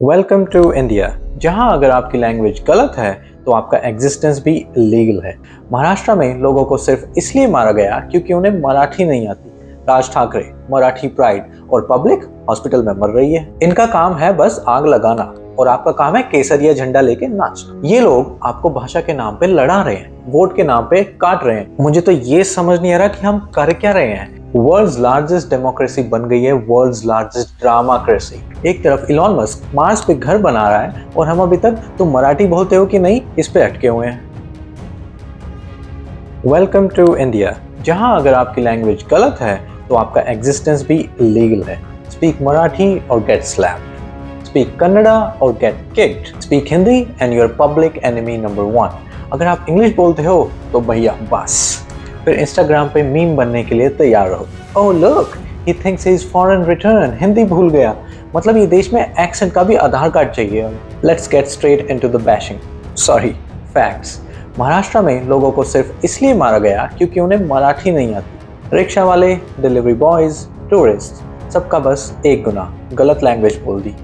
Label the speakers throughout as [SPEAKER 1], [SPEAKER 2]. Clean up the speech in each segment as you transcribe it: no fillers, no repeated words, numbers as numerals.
[SPEAKER 1] Welcome to India, जहां अगर आपकी लैंग्वेज गलत है तो आपका एग्जिस्टेंस भी इलीगल है। महाराष्ट्र में लोगों को सिर्फ इसलिए मारा गया क्योंकि उन्हें मराठी नहीं आती। राज ठाकरे, मराठी प्राइड और पब्लिक हॉस्पिटल में मर रही है। इनका काम है बस आग लगाना और आपका काम है केसरिया झंडा लेके नाचना। ये लोग आपको भाषा के नाम पे लड़ा रहे हैं, वोट के नाम पे काट रहे हैं। मुझे तो ये समझ नहीं आ रहा कि हम कर क्या रहे हैं। वर्ल्ड्स लार्जेस्ट डेमोक्रेसी बन गई है वर्ल्ड्स लार्जेस्ट ड्रामाक्रेसी। एक तरफ इलॉन मस्क मार्स पे घर बना रहा है और हम अभी तक तुम मराठी बोलते हो कि नहीं इस पे अटके हुए हैं। वेलकम टू इंडिया, जहां अगर आपकी लैंग्वेज गलत है तो आपका एग्जिस्टेंस भी इलीगल है। स्पीक मराठी और गेट स्लैप्ड, स्पीक कन्नड़ा और get kicked, speak Hindi and your public enemy number 1। अगर आप इंग्लिश बोलते हो तो भैया बस फिर इंस्टाग्राम पे मीम बनने के लिए तैयार रहो। Oh look, he thinks he is foreign return, Hindi भूल गया। मतलब ये देश में एक्सेंट का भी आधार कार्ड चाहिए। Let's get straight into the bashing. Sorry, facts. Maharashtra में लोगों को सिर्फ इसलिए मारा गया क्योंकि उन्हें मराठी नहीं आती। रिक्शा वाले, डिलीवरी बॉयज, टूरिस्ट, सबका बस एक गुनाह, गलत लैंग्वेज बोल दी।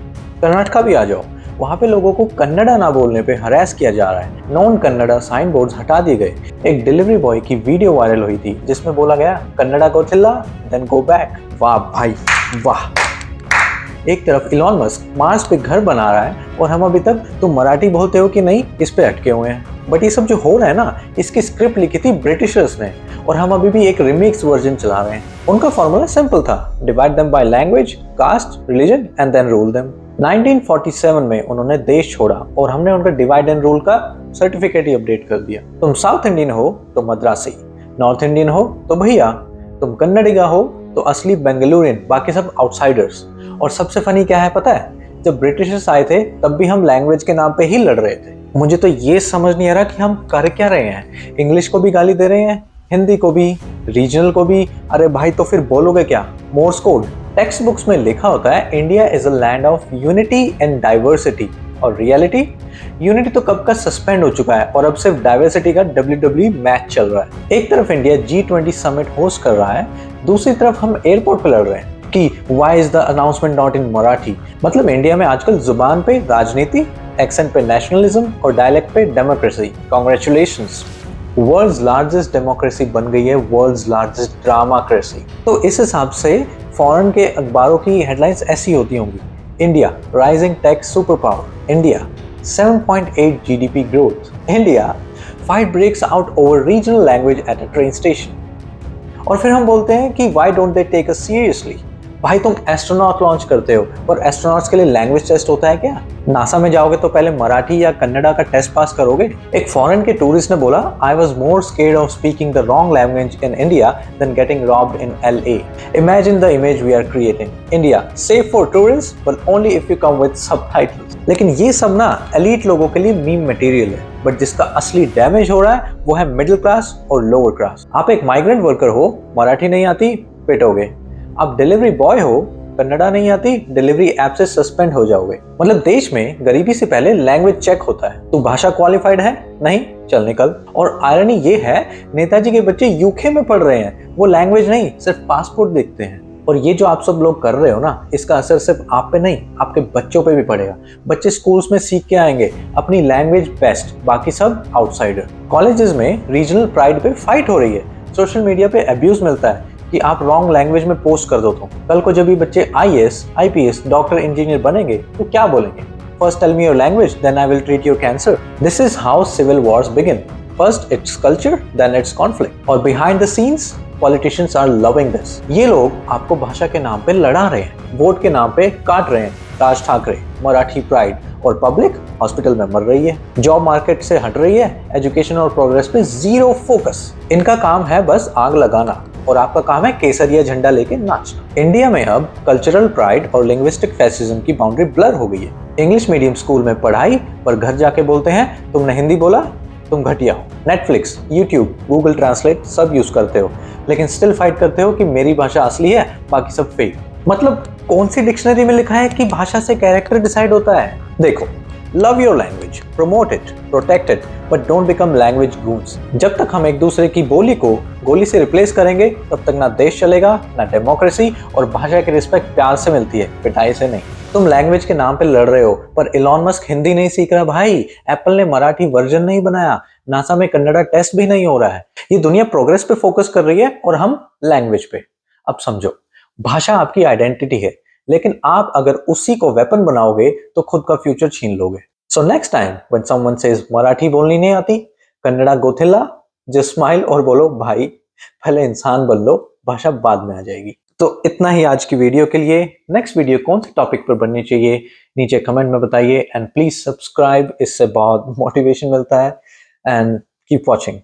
[SPEAKER 1] कर्नाटका भी आ जाओ, वहाँ पे लोगों को कन्नड़ा ना बोलने पे हरास किया जा रहा है। नॉन कन्नड़ा साइन बोर्ड्स हटा दिए गए। एक डिलीवरी बॉय की वीडियो वायरल हुई थी जिसमें बोला गया कन्नड़ा गोथिल्ला देन गो बैक। वाह भाई वाह। एक तरफ इलॉन मस्क मार्स पे घर बना रहा है और हम अभी तक तुम मराठी बोलते हो कि नहीं इस पे अटके हुए हैं। बट ये सब जो हो रहा है ना, इसकी स्क्रिप्ट लिखी थी ब्रिटिशर्स ने और हम अभी भी एक रिमिक्स वर्जन चला रहे हैं। उनका फॉर्मूला सिंपल था, divide them by language, caste, religion and then rule them. 1947 में उन्होंने देश छोड़ा और हमने उनका डिवाइड एंड रूल का सर्टिफिकेट ही अपडेट कर दिया। तुम साउथ इंडियन हो तो मद्रासी, नॉर्थ इंडियन हो तो भैया, तुम कन्नडिगा हो तो असली बेंगलुरियन, बाकी सब आउटसाइडर्स। और सबसे फनी क्या है पता है, जब ब्रिटिशर्स आए थे तब भी हम लैंग्वेज के नाम पे ही लड़ रहे थे। मुझे तो ये समझ नहीं आ रहा कि हम कर क्या रहे हैं। इंग्लिश को भी गाली दे रहे हैं, हिंदी को भी, रीजनल को भी। अरे भाई तो फिर बोलोगे क्या? Morse code. टेक्स्ट बुक्स में लिखा होता है India is a land of unity and diversity, और रियलिटी यूनिटी तो कब का सस्पेंड हो चुका है और अब सिर्फ डाइवर्सिटी का WWE मैच चल रहा है। एक तरफ इंडिया G20 समिट होस्ट कर रहा है, दूसरी तरफ हम एयरपोर्ट पे लड़ रहे हैं कि why is the announcement not in Marathi. मतलब इंडिया में आजकल जुबान पे राजनीति, एक्सेंट पे नेशनलिज्म और डायलेक्ट पे democracy. Congratulations, world's largest democracy बन गई है वर्ल्ड्स लार्जेस्ट ड्रामाक्रेसी। तो इस हिसाब से फॉरेन के अखबारों की हेडलाइंस ऐसी होती होंगी, India rising tech super power, India 7.8 GDP growth, India fight breaks out over regional language at a train station. और फिर हम बोलते हैं कि why don't they take us seriously. भाई तुम एस्ट्रोनॉट लॉन्च करते हो और एस्ट्रोनॉट्स के लिए लैंग्वेज टेस्ट होता है क्या? नासा में जाओगे तो पहले मराठी या कन्नड़ा का टेस्ट पास करोगे? एक फॉरेन के टूरिस्ट ने बोला, I was more scared of speaking the wrong language in India than getting robbed in LA। Imagine the image we are creating, India safe for tourist but only if you come with subtitles. लेकिन ये सब ना elite लोगों के लिए meme material है, but जिसका असली डैमेज हो रहा है वो है मिडिल क्लास और लोअर क्लास। आप एक माइग्रेंट वर्कर हो, मराठी नहीं आती, पिटोगे। आप डिलीवरी बॉय हो, कन्नड़ा नहीं आती, डिलीवरी ऐप से सस्पेंड हो जाओगे। मतलब देश में गरीबी से पहले लैंग्वेज चेक होता है। तू भाषा क्वालिफाइड है? नहीं, चल निकल। और आयरनी ये है, नेताजी के बच्चे यूके में पढ़ रहे हैं, वो लैंग्वेज नहीं सिर्फ पासपोर्ट देखते हैं। और ये जो आप सब लोग कर रहे हो ना, इसका असर सिर्फ आप पे नहीं आपके बच्चों पे भी पड़ेगा। बच्चे स्कूल्स में सीख के आएंगे अपनी लैंग्वेज बेस्ट, बाकी सब आउटसाइडर। कॉलेजेस में रीजनल प्राइड पे फाइट हो रही है, सोशल मीडिया पे अब्यूज मिलता है कि आप रॉन्ग लैंग्वेज में पोस्ट कर दो तो कल को जब ये बच्चे IAS, IPS, डॉक्टर, इंजीनियर बनेंगे तो क्या बोलेंगे? First tell me your language then I will treat your cancer. This is how civil wars begin, first it's culture then it's conflict, और behind the scenes politicians are loving this. ये लोग आपको भाषा के नाम पे लड़ा रहे हैं, वोट के नाम पे काट रहे हैं। राज ठाकरे, मराठी प्राइड और पब्लिक हॉस्पिटल में मर रही है, जॉब मार्केट से हट रही है, एजुकेशन और प्रोग्रेस पे जीरो फोकस। इनका काम है बस आग लगाना और आपका काम है केसरिया झंडा लेके नाचना। इंडिया में अब कल्चरल प्राइड और लिंग्विस्टिक फैसिज्म की बाउंड्री ब्लर हो गई है। इंग्लिश मीडियम स्कूल में पढ़ाई पर घर जाके बोलते हैं तुमने हिंदी बोला, तुम घटिया हो। नेटफ्लिक्स, यूट्यूब, गूगल ट्रांसलेट सब यूज करते हो, लेकिन स्टिल फाइट करते हो कि मेरी भाषा असली है, बाकी सब फेक। मतलब कौन सी डिक्शनरी में लिखा है कि भाषा से कैरेक्टर डिसाइड होता है? देखो, love your language, promote it, protect it, but don't become language goons. जब तक हम एक दूसरे की बोली को गोली से रिप्लेस करेंगे तब तक ना देश चलेगा, ना डेमोक्रेसी, और भाषा की रिस्पेक्ट प्यार से मिलती है, पिटाई से नहीं। तुम लैंग्वेज के नाम पे लड़ रहे हो, पर इलॉन मस्क हिंदी नहीं सीख रहा भाई, एप्पल ने मराठी वर्जन नहीं बनाया, नासा में कन्नड़ा टेस्ट भी नहीं हो रहा है। ये दुनिया प्रोग्रेस पे फोकस कर रही है और हम लैंग्वेज पे। अब समझो, भाषा आपकी आइडेंटिटी है, लेकिन आप अगर उसी को वेपन बनाओगे तो खुद का फ्यूचर छीन लोगे। So next time when someone says Marathi बोलनी नहीं आती, कन्नड़ा गोथिल्ला, जस्ट स्माइल और बोलो भाई पहले इंसान बन लो, भाषा बाद में आ जाएगी। तो इतना ही आज की वीडियो के लिए। नेक्स्ट वीडियो कौन से टॉपिक पर बननी चाहिए नीचे कमेंट में बताइए, एंड प्लीज सब्सक्राइब, इससे बहुत मोटिवेशन मिलता है। And keep watching.